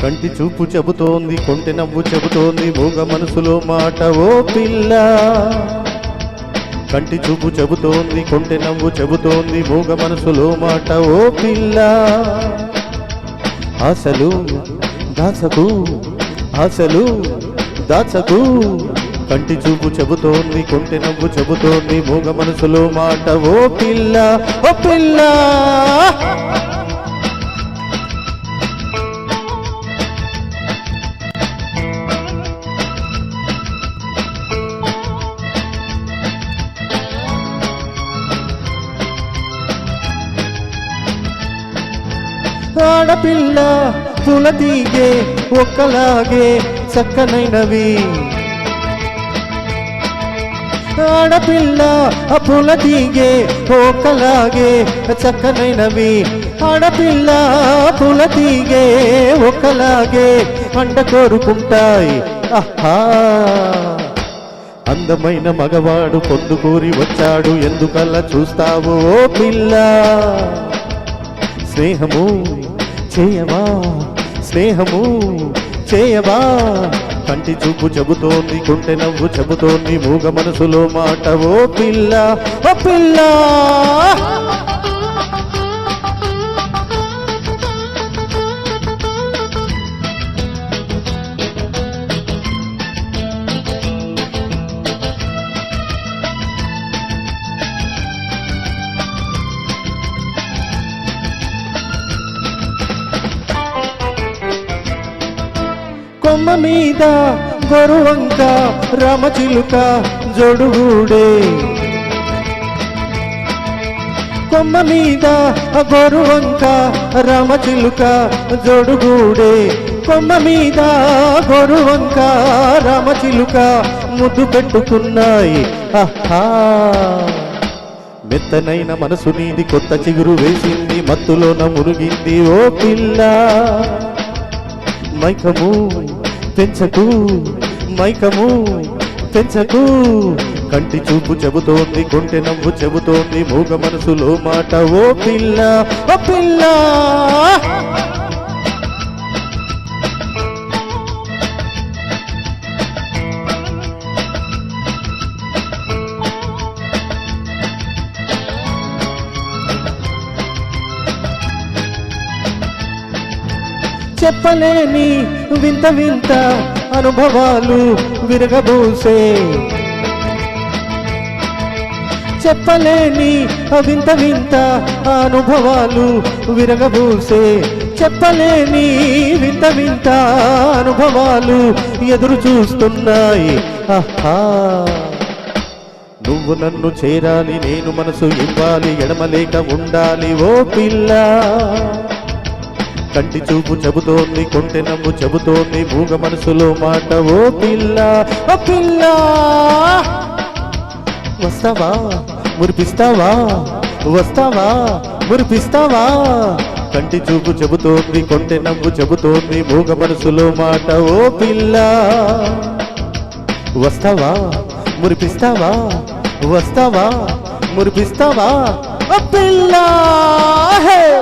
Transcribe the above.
కంటి చూపు చెబుతోంది, కొంటె నవ్వు చెబుతోంది, మూగ మనసులో మాట ఓ పిల్ల. కంటి చూపు చెబుతోంది, కొంటె నవ్వు చెబుతోంది, మూగ మనసులో మాట ఓ పిల్ల. ఆశలు దాచకు, ఆశలు దాచకు, కంటి చూపు చెబుతోంది, కొంటె నవ్వు చెబుతోంది, మూగ మనసులో మాట ఓ పిల్ల, ఓ పిల్ల. ఆడపిల్ల పులతీగే ఒక్కలాగే చక్కనైనవి, ఆడపిల్ల పులతీగే ఒక్కలాగే చక్కనైనవి, ఆడపిల్ల పులతీగే ఒక్కలాగే అండ కోరుకుంటాయి. ఆహా, అందమైన మగవాడు పొందుకూరి వచ్చాడు, ఎందుకల్లా చూస్తావు ఓ పిల్ల. స్నేహము చేయవా, స్నేహము చేయవా, కంటి చూపు చెబుతోంది, కొంటె నవ్వు చెబుతోంది, మూగ మనసులో మాట ఓ పిల్ల, ఓ పిల్ల. కొమ్మ మీద గొరువంక రామచిలుక జోడుగూడే, కొమ్మ మీద గొరువంక రామచిలుక జోడుగూడే, కొమ్మ మీద గొరువంక రామచిలుక ముద్దు పెట్టుకున్నాయి. ఆహా, మెత్తనైన మనసు నీది, కొత్త చిగురు వేసింది, మత్తులోన మునిగింది ఓ పిల్ల. మైకము పెంచకు, మైకము పెంచకు, కంటి చూపు చెబుతోంది, కొంటె నవ్వు చెబుతోంది, మూగ మనసులో మాట ఓ పిల్ల, ఓ పిల్ల. చెప్పలేని వింత వింత అనుభవాలు విరగబూసే, చెప్పలేని వింత వింత అనుభవాలు విరగబూసే, చెప్పలేని వింత వింత అనుభవాలు ఎదురు చూస్తున్నాయి. ఆహా, నువ్వు నన్ను చేరాలి, నేను మనసు ఇవ్వాలి, ఎడమలేక ఉండాలి ఓ పిల్ల. కంటి చూపు చెబుతోంది, కొంటె నవ్వు చెబుతోంది, మూగ మనసులో మాట ఓ పిల్ల, ఓ పిల్ల. వస్తావా మురిపిస్తావా, వస్తావా మురిపిస్తావా, కంటి చూపు చెబుతోంది, కొంటె నవ్వు చెబుతోంది, మూగ మనసులో మాట ఓ పిల్ల. వస్తావా మురిపిస్తావా, వస్తావా మురిపిస్తావా ఓ పిల్ల.